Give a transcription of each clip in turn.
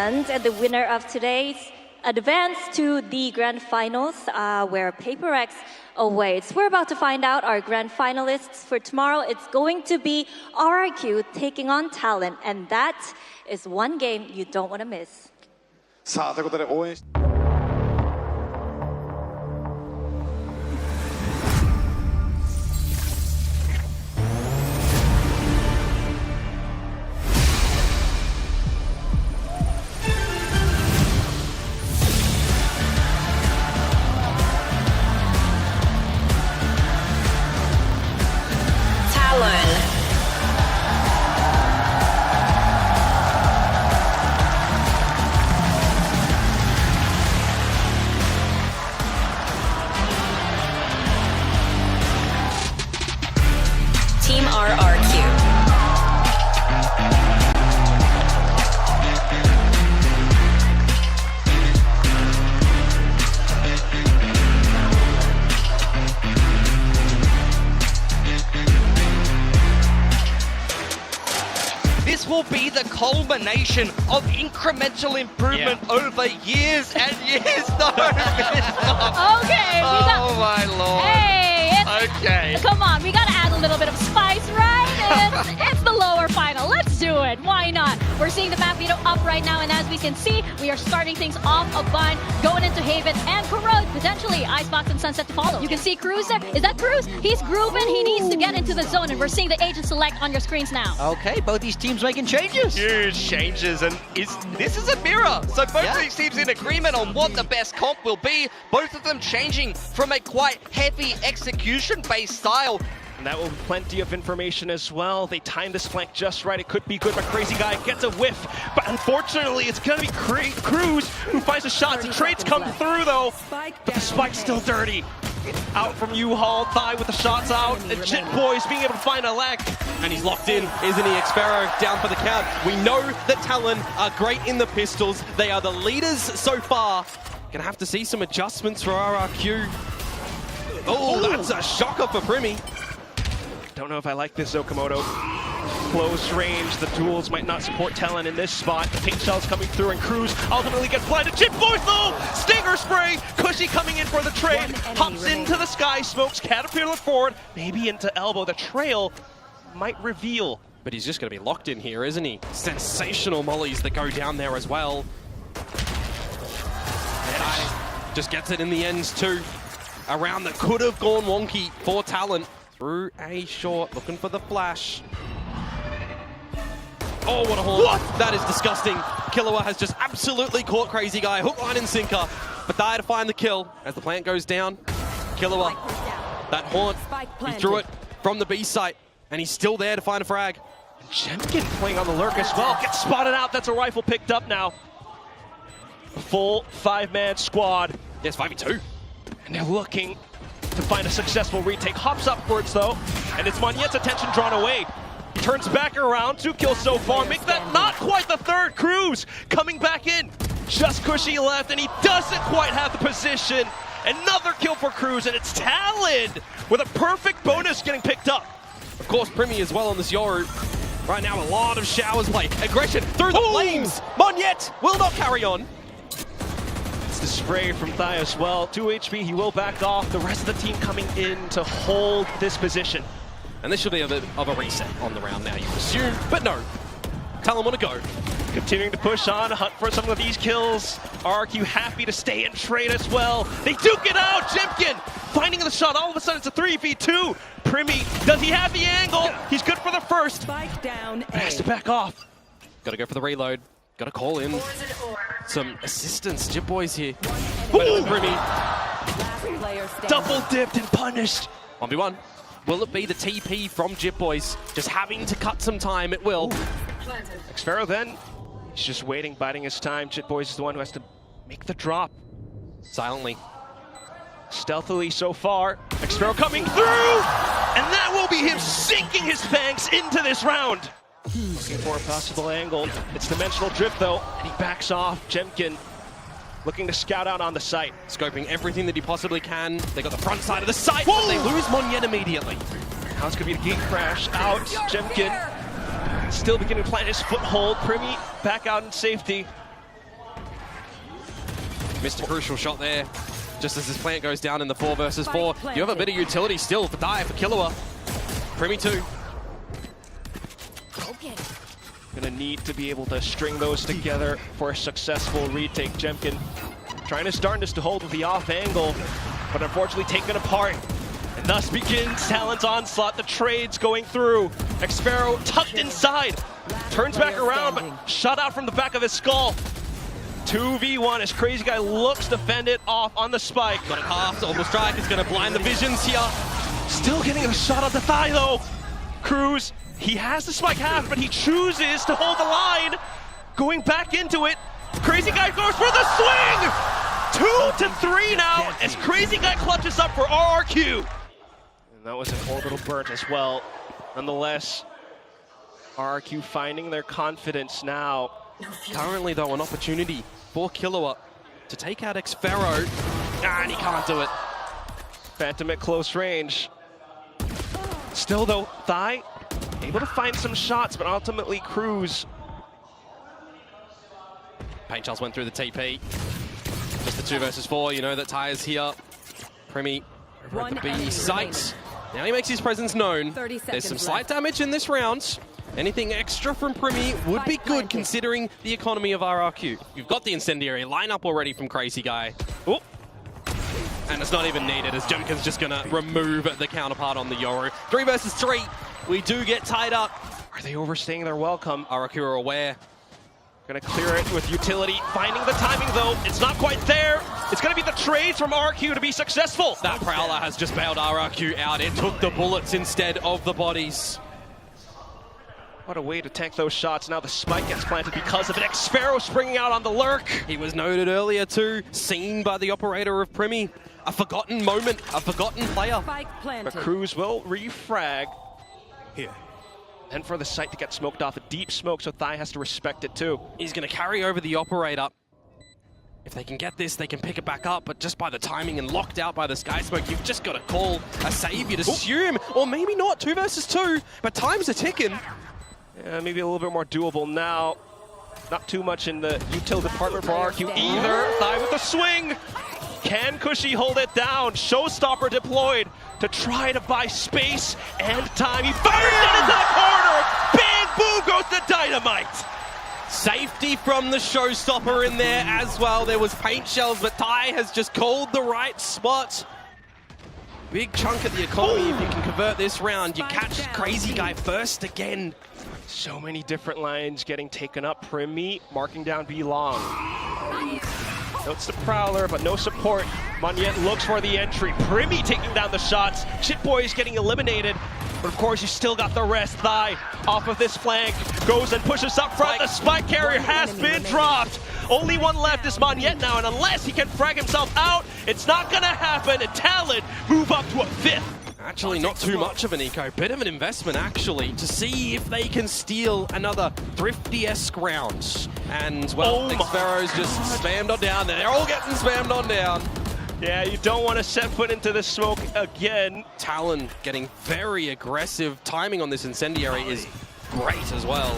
champions and the winner of today's advance to the grand finals where Paper X awaits. We're about to find out our grand finalists for tomorrow. It's going to be RRQ taking on TLN, and that is one game you don't want to miss. 자, ということで応援しTeam RRQ. This will be the culmination of incremental improvement over years and years. No, Okay, oh my lord. Hey, Okay. come on, we gotta add a little bit of spice, right? It's the lower final. Let's do it. Why not? We're seeing the map veto up right now, and as we can see, we are starting things off a bind, going into Haven and Corrode, potentially Icebox and Sunset to follow. You can see Cruz there. Is that Cruz? He's grooving. He needs to get into the zone, and we're seeing the agent select on your screens now. Okay, both these teams making changes. Huge changes, and this is a mirror. So both of these teams in agreement on what the best comp will be. Both of them changing from a quite heavy execution-based style. And that will be plenty of information as well. They timed this flank just right. It could be good, but Crazy Guy gets a whiff. But unfortunately, it's going to be Cruz who finds the shots. And trades come through, though. But the spike's still dirty. Out from U-Haul, Thigh with the shots out. And Jit Boys being able to find a leg. And he's locked in, isn't he? Xpero down for the count. We know that TLN are great in the pistols. They are the leaders so far. Gonna have to see some adjustments for RRQ. Oh, that's a shocker for Primi. Don't know if I like this, Okamoto. Close range, the duels might not support TLN in this spot. The pink shell's coming through, and Cruz ultimately gets blinded. Jit Boys though! Stinger spray! Cushy coming in for the trade. Hops into the sky, smokes Caterpillar forward, maybe into elbow. The trail might reveal. But he's just gonna be locked in here, isn't he? Sensational mollies that go down there as well. And just gets it in the ends too. A round that could have gone wonky for TLN. Through a short, looking for the flash. Oh, what a horn. What? That is disgusting. Killua has just absolutely caught Crazy Guy. Hook, line, and sinker. But there to find the kill. As the plant goes down, Killua, that haunt, he threw it from the B site. And he's still there to find a frag. Jemkin playing on the lurk as well. Gets spotted out. That's a rifle picked up now. A full 5-man squad. Yes, 5v2. And they're looking to find a successful retake. Hops upwards though, and it's Monyet's attention drawn away. He turns back around, 2 kills so far. Make that not quite the third. Cruz coming back in. Just Cushy left, and he doesn't quite have the position. Another kill for Cruz, and it's TLN with a perfect bonus getting picked up. Of course, Primi as well on this Yoru. Right now, a lot of showers play. Aggression through the flames. Monyet will not carry on. The spray from Thigh as well. 2 HP, he will back off. The rest of the team coming in to hold this position. And this should be a bit of a reset on the round now, you assume. But no, TLN want to go. Continuing to push on, hunt for some of these kills. RRQ happy to stay in trade as well. They duke it out. Jemkin finding the shot. All of a sudden, it's a 3v2. Primi, does he have the angle? He's good for the first. Spike down A. Has to back off. Got to go for the reload. Got to call in some assistance. Jit Boys here. Primi Double dipped and punished. 1v1. Will it be the TP from Jit Boys? Just having to cut some time. It will. Xpero then, he's just waiting, biding his time. Jit Boys is the one who has to make the drop. Silently. Stealthily so far. Xpero coming through! And that will be him sinking his fangs into this round. Looking for a possible angle. It's dimensional drift though, and he backs off. Jemkin looking to scout out on the site. Scoping everything that he possibly can. They got the front side of the site, but they lose Monyet immediately. Now it's going to be a gate crash out. Jemkin still beginning to plant his foothold. Primi back out in safety. Missed a crucial shot there. Just as his plant goes down in the 4 versus 4. You have a bit of utility still for Die for Killua. Primi 2. Gonna need to be able to string those together for a successful retake. Jemkin trying his darndest to hold with the off angle, but unfortunately taken apart. And thus begins Talon's onslaught. The trades going through. Xpharaoh tucked inside. Turns back around, but shut out from the back of his skull. 2v1 as Crazy Guy looks to fend it off on the spike. Got it half. Orbital Strike is going to blind the visions here. Still getting a shot on the thigh though. Cruz, he has the spike half, but he chooses to hold the line. Going back into it. Crazy Guy goes for the swing! 2 to 3 now as Crazy Guy clutches up for RRQ. And that was an orbital burnt as well. Nonetheless, RRQ finding their confidence now. Currently, though, an opportunity for Killua to take out Xpharaoh, and he can't do it. Phantom at close range. Still, though, Thigh able to find some shots, but ultimately Cruz. Paint Shells went through the TP. Just the 2 versus 4, you know that Ty is here. Primi over at the B site. Now he makes his presence known. There's some slight damage in this round. Anything extra from Primi would be good considering the economy of RRQ. You've got the incendiary lineup already from Crazy Guy. Oh. And it's not even needed as Jemkin's just going to remove the counterpart on the Yoru. 3 versus 3. We do get tied up. Are they overstaying their welcome? RRQ are aware. Gonna clear it with utility. Finding the timing though, it's not quite there. It's gonna be the trades from RRQ to be successful. That Prowler has just bailed RRQ out. It took the bullets instead of the bodies. What a way to tank those shots. Now the spike gets planted because of it. Xpharaoh springing out on the lurk. He was noted earlier too, seen by the operator of Primi. A forgotten moment, a forgotten player. But Cruz will refrag here. And for the site to get smoked off, a deep smoke, so Thigh has to respect it too. He's going to carry over the operator. If they can get this, they can pick it back up, but just by the timing and locked out by the Sky Smoke, you've just got to call a save, you'd assume. Or maybe not, 2 versus 2, but time's a ticking. Yeah, maybe a little bit more doable now. Not too much in the util department for RRQ either. Thigh with the swing. Can Cushy hold it down? Showstopper deployed to try to buy space and time. He fires it into the corner. Big boo goes the dynamite. Safety from the Showstopper in there as well. There was paint shells, but Ty has just called the right spot. Big chunk of the economy if you can convert this round. You catch Crazy Guy first again. So many different lines getting taken up. Primi marking down B long. Notes the Prowler, but no support. Monyet looks for the entry. Primi taking down the shots. Shitboy is getting eliminated. But of course, you still got the rest. Thigh off of this flank. Goes and pushes up front. The spike carrier has been dropped. Only one left is Monyet now, and unless he can frag himself out, it's not going to happen. And Talon move up to a 5th. Actually, not too much of an eco. Bit of an investment, actually, to see if they can steal another Thrifty-esque round. And, well, Xpharaoh's just spammed on down. They're all getting spammed on down. Yeah, you don't want to set foot into the smoke again. Talon getting very aggressive. Timing on this incendiary is great as well.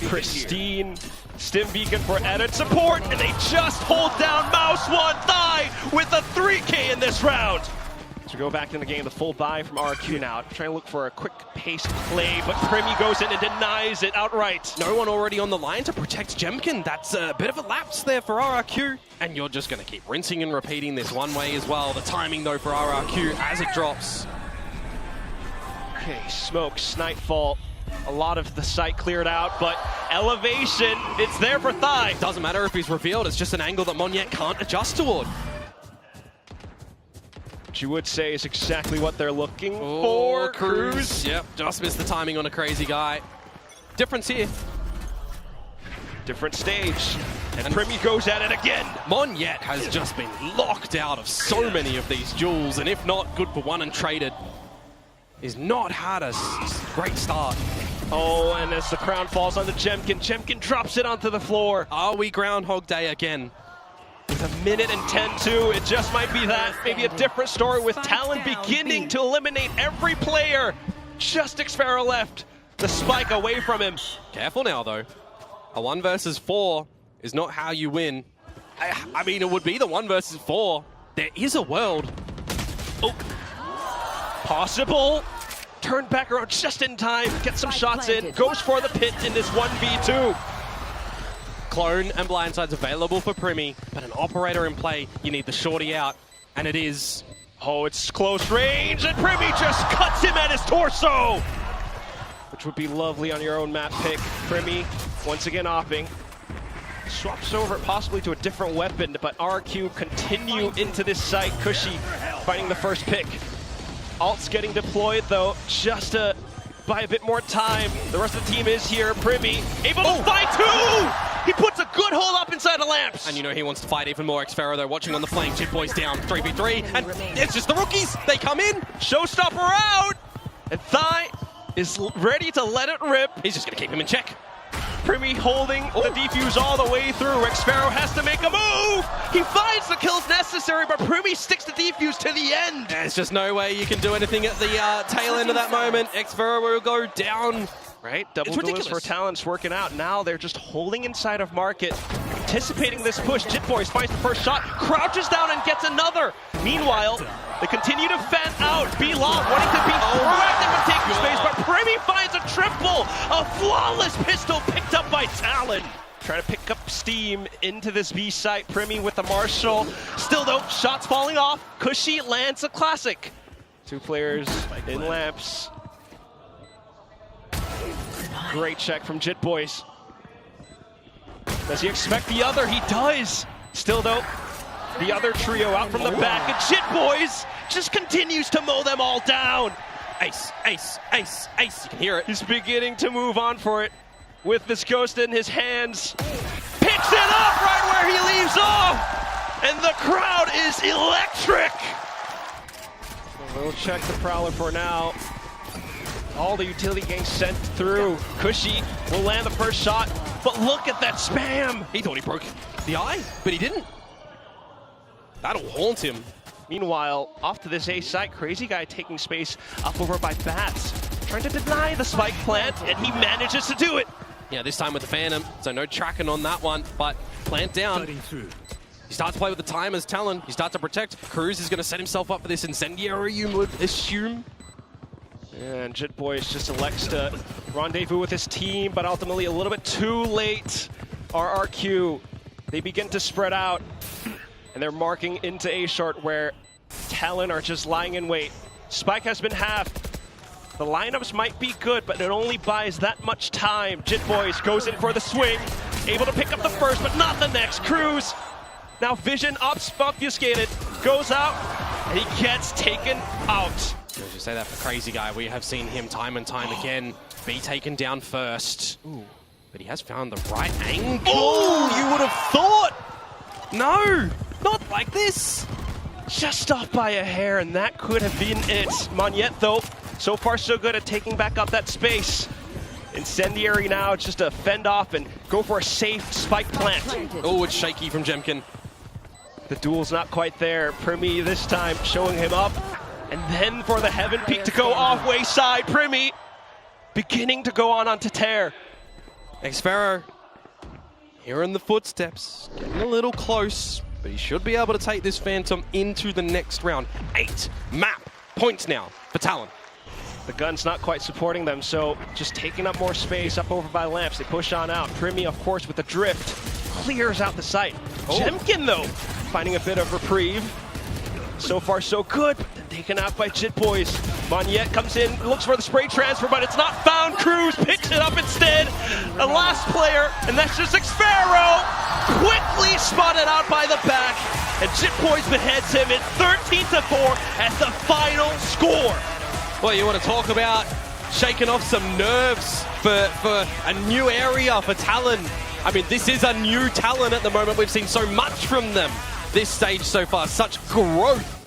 Pristine stim beacon for added support, and they just hold down Mouse 1 Thigh with a 3K in this round. So we go back in the game, the full buy from RRQ now. Trying to look for a quick paced play, but Primi goes in and denies it outright. No one already on the line to protect Jemkin. That's a bit of a lapse there for RRQ. And you're just going to keep rinsing and repeating this one way as well. The timing, though, for RRQ as it drops. Okay, smokes, Nightfall. A lot of the site cleared out, but elevation, it's there for Thigh. Doesn't matter if he's revealed, it's just an angle that Monyet can't adjust toward. Which you would say is exactly what they're looking for. Cruz. Yep, just missed the timing on a Crazy Guy. Difference here. Different stage. And Primi goes at it again. Monyet has just been locked out of so many of these duels, and if not good for one and traded, he's not had a great start. Oh, and as the crown falls onto Jemkin, Jemkin drops it onto the floor. Are we Groundhog Day again? With a minute and 10 too, it just might be that. Maybe a different story with Talon beginning to eliminate every player. Just Xpharaoh left. The spike away from him. Careful now, though. A 1 versus 4 is not how you win. I mean, it would be the 1 versus 4. There is a world. Oh, possible. Turn back around just in time, get some shots in, goes for the pit in this 1v2. Clone and blindsides available for Primi, but an operator in play, you need the shorty out, and it is. Oh, it's close range, and Primi just cuts him at his torso! Which would be lovely on your own map pick. Primi, once again opping. Swaps over possibly to a different weapon, but RRQ continue into this site. Cushy finding the first pick. Alt's getting deployed though, just to buy a bit more time. The rest of the team is here. Primi able to find 2! He puts a good hold up inside the lamps. And you know he wants to fight even more. Xfero though, watching on the flank. Jitboy's down 3v3, and it's just the rookies. They come in. Showstopper out! And Thai is ready to let it rip. He's just gonna keep him in check. Primi holding the defuse all the way through. Xfero has to make a move! He finds the kills necessary, but Primi sticks the defuse to the end. There's just no way you can do anything at the tail end of that moment. Xfero will go down. Right, double duels for Talon's working out. Now they're just holding inside of market, anticipating this push. Jitboys finds the first shot, crouches down and gets another. Meanwhile, they continue to fan out. B-Long wanting to be proactive and taking space, but Primi finds a triple. A flawless pistol picked up by Talon. Trying to pick up steam into this B site. Primi with the Marshall. Still though, shots falling off. Cushy lands a classic. 2 players in lamps. Great check from Jitboys. Does he expect the other? He does. Still though, the other trio out from the back, and Jitboys just continues to mow them all down. Ace, ace, ace, ace. You can hear it. He's beginning to move on for it with this ghost in his hands. Picks it up right where he leaves off, and the crowd is electric. So we'll check the Prowler for now. All the utility gangs sent through. Cushy will land the first shot, but look at that spam. He thought he broke the eye, but he didn't. That'll haunt him. Meanwhile, off to this A site, Crazy Guy taking space up over by Bats, trying to deny the spike plant, and he manages to do it. Yeah, this time with the Phantom, so no tracking on that one, but plant down. He starts to play with the time as Talon. He starts to protect. Cruz is going to set himself up for this incendiary, you would assume. And Jitboys just elects to rendezvous with his team, but ultimately a little bit too late. RRQ, they begin to spread out, and they're marking into A short where Talon are just lying in wait. Spike has been halved. The lineups might be good, but it only buys that much time. Jitboys goes in for the swing, able to pick up the first, but not the next. Cruz, now vision obfuscated, goes out, and he gets taken out. As you say that for Crazy Guy, we have seen him time and time again be taken down first. Ooh, but he has found the right angle. Oh, you would have thought. No, not like this. Just off by a hair, and that could have been it. Monyet, though, so far so good at taking back up that space. Incendiary now, just to fend off and go for a safe spike plant. Oh, it's shaky from Jemkin. The duel's not quite there. Primi this time showing him up. And then for the Heaven Peak to go off wayside. Primi beginning to go on to tear. Xfero hearing the footsteps, getting a little close, but he should be able to take this Phantom into the next round. 8 map points now for Talon. The gun's not quite supporting them, so just taking up more space up over by lamps. They push on out. Primi, of course, with the drift, clears out the site. Jemkin, though, finding a bit of reprieve. So far, so good, but then taken out by Jitboys. Monyet comes in, looks for the spray transfer, but it's not found. Cruz picks it up instead. The last player, and that's just Xfero. Quickly spotted out by the back, and Jitboys beheads him at 13-4 as the final score. Well, you want to talk about shaking off some nerves for a new area for Talon. I mean, this is a new Talon at the moment. We've seen so much from them this stage so far, such growth.